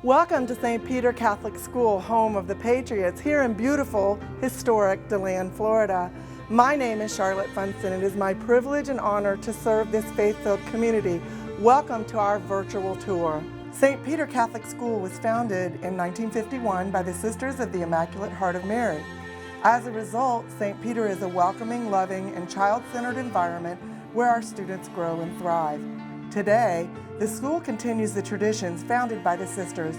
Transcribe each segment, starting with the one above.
Welcome to St. Peter Catholic School, home of the Patriots, here in beautiful, historic DeLand, Florida. My name is Charlotte Funston. It is my privilege and honor to serve this faith-filled community. Welcome to our virtual tour. St. Peter Catholic School was founded in 1951 by the Sisters of the Immaculate Heart of Mary. As a result, St. Peter is a welcoming, loving, and child-centered environment where our students grow and thrive. Today, the school continues the traditions founded by the Sisters.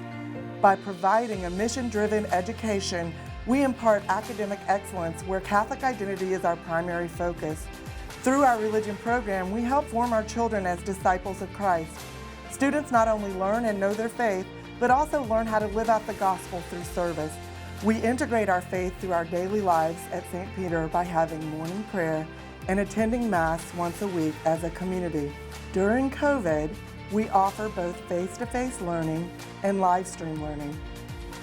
By providing a mission-driven education, we impart academic excellence where Catholic identity is our primary focus. Through our religion program, we help form our children as disciples of Christ. Students not only learn and know their faith, but also learn how to live out the gospel through service. We integrate our faith through our daily lives at St. Peter by having morning prayer and attending Mass once a week as a community. During COVID, we offer both face-to-face learning and live stream learning.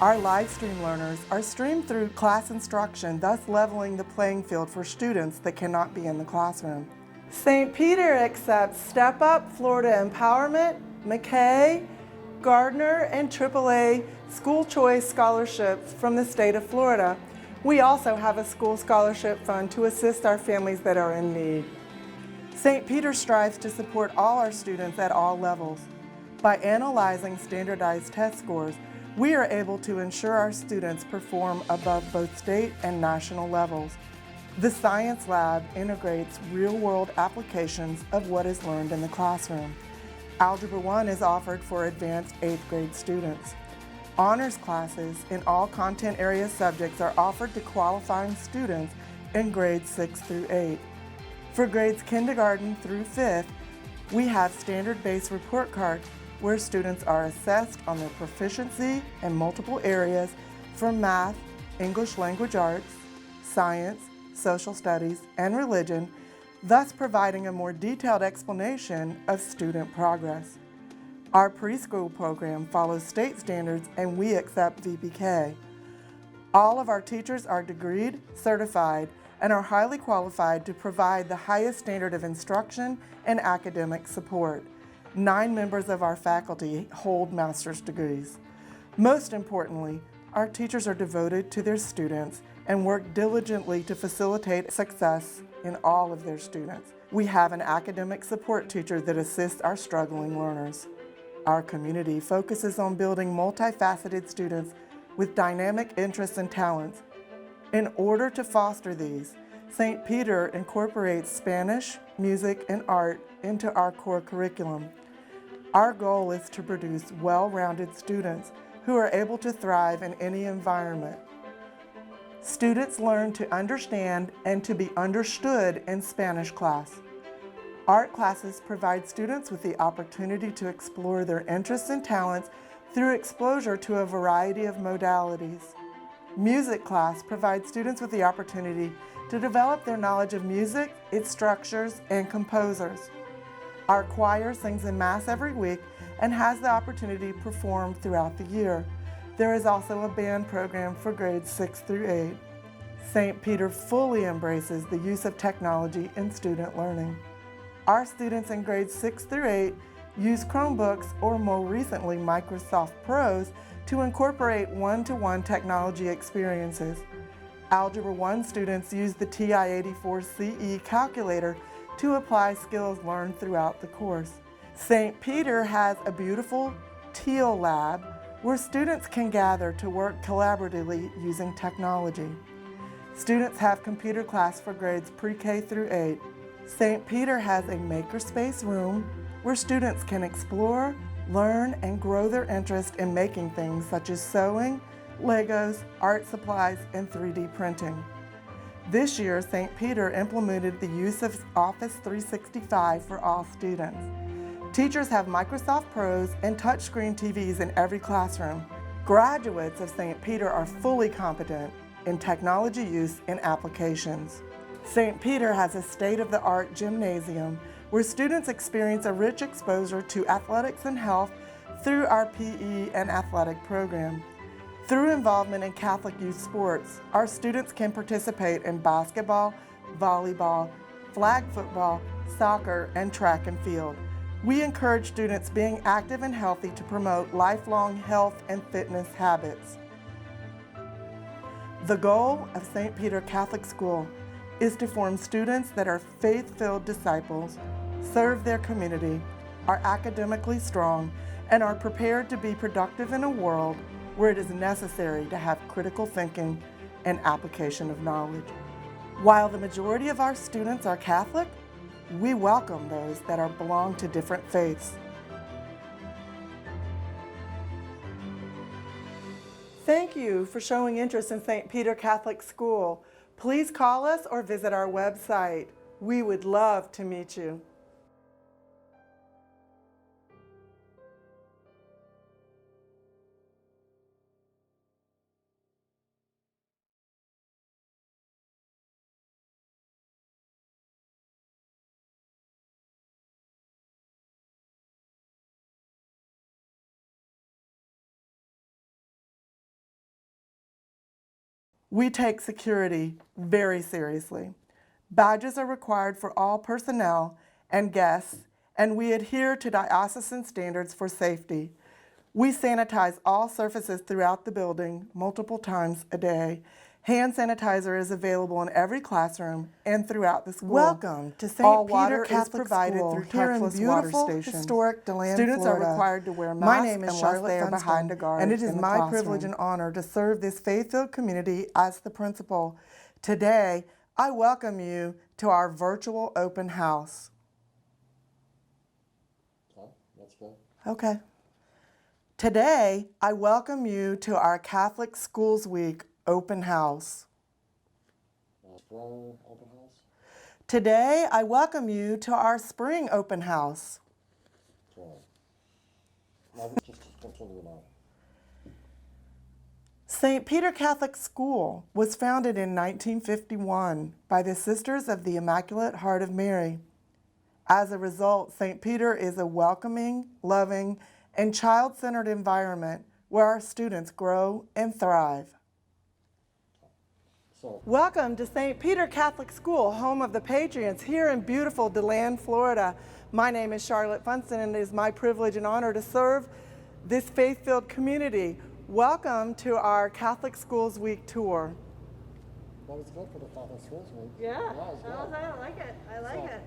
Our live stream learners are streamed through class instruction, thus leveling the playing field for students that cannot be in the classroom. St. Peter accepts Step Up, Florida Empowerment, McKay, Gardner, and AAA school choice scholarships from the state of Florida. We also have a school scholarship fund to assist our families that are in need. St. Peter strives to support all our students at all levels. By analyzing standardized test scores, we are able to ensure our students perform above both state and national levels. The Science Lab integrates real-world applications of what is learned in the classroom. Algebra 1 is offered for advanced 8th grade students. Honors classes in all content area subjects are offered to qualifying students in grades 6 through 8. For grades kindergarten through 5th, we have standard-based report cards where students are assessed on their proficiency in multiple areas for math, English language arts, science, social studies, and religion, thus providing a more detailed explanation of student progress. Our preschool program follows state standards and we accept VPK. All of our teachers are degreed, certified, and are highly qualified to provide the highest standard of instruction and academic support. 9 members of our faculty hold master's degrees. Most importantly, our teachers are devoted to their students and work diligently to facilitate success in all of their students. We have an academic support teacher that assists our struggling learners. Our community focuses on building multifaceted students with dynamic interests and talents. In order to foster these, St. Peter incorporates Spanish, music, and art into our core curriculum. Our goal is to produce well-rounded students who are able to thrive in any environment. Students learn to understand and to be understood in Spanish class. Art classes provide students with the opportunity to explore their interests and talents through exposure to a variety of modalities. Music class provides students with the opportunity to develop their knowledge of music, its structures, and composers. Our choir sings in Mass every week and has the opportunity to perform throughout the year. There is also a band program for grades 6 through 8. St. Peter fully embraces the use of technology in student learning. Our students in grades 6 through 8 use Chromebooks or more recently Microsoft Pros to incorporate one-to-one technology experiences. Algebra 1 students use the TI-84CE calculator to apply skills learned throughout the course. St. Peter has a beautiful Teal Lab where students can gather to work collaboratively using technology. Students have computer class for grades pre-K through 8. St. Peter has a makerspace room where students can explore, learn, and grow their interest in making things such as sewing, Legos, art supplies, and 3D printing. This year, St. Peter implemented the use of Office 365 for all students. Teachers have Microsoft Pros and touchscreen TVs in every classroom. Graduates of St. Peter are fully competent in technology use and applications. St. Peter has a state-of-the-art gymnasium where students experience a rich exposure to athletics and health through our PE and athletic program. Through involvement in Catholic youth sports, our students can participate in basketball, volleyball, flag football, soccer, and track and field. We encourage students being active and healthy to promote lifelong health and fitness habits. The goal of St. Peter Catholic School is to form students that are faith-filled disciples, serve their community, are academically strong, and are prepared to be productive in a world where it is necessary to have critical thinking and application of knowledge. While the majority of our students are Catholic, we welcome those that belong to different faiths. Thank you for showing interest in St. Peter Catholic School. Please call us or visit our website. We would love to meet you. We take security very seriously. Badges are required for all personnel and guests, and we adhere to diocesan standards for safety. We sanitize all surfaces throughout the building multiple times a day. Hand sanitizer is available in every classroom and throughout the school. Welcome to St. Peter Catholic School here in beautiful, historic DeLand, Students Florida. Are required to wear masks. My name is Charlotte behind a guard, and it is my privilege and honor to serve this faith-filled community as the principal. Today, I welcome you to our virtual open house. Let's go. Okay. Today, I welcome you to our Catholic Schools Week open house. Spring open house? Today, I welcome you to our spring open house. Now, just continue now. St. Peter Catholic School was founded in 1951 by the Sisters of the Immaculate Heart of Mary. As a result, St. Peter is a welcoming, loving, and child-centered environment where our students grow and thrive. Welcome to St. Peter Catholic School, home of the Patriots, here in beautiful DeLand, Florida. My name is Charlotte Funston, and it is my privilege and honor to serve this faith-filled community. Welcome to our Catholic Schools Week tour. That was good for the Catholic Schools Week. Yeah, That was good. I like it. I like it.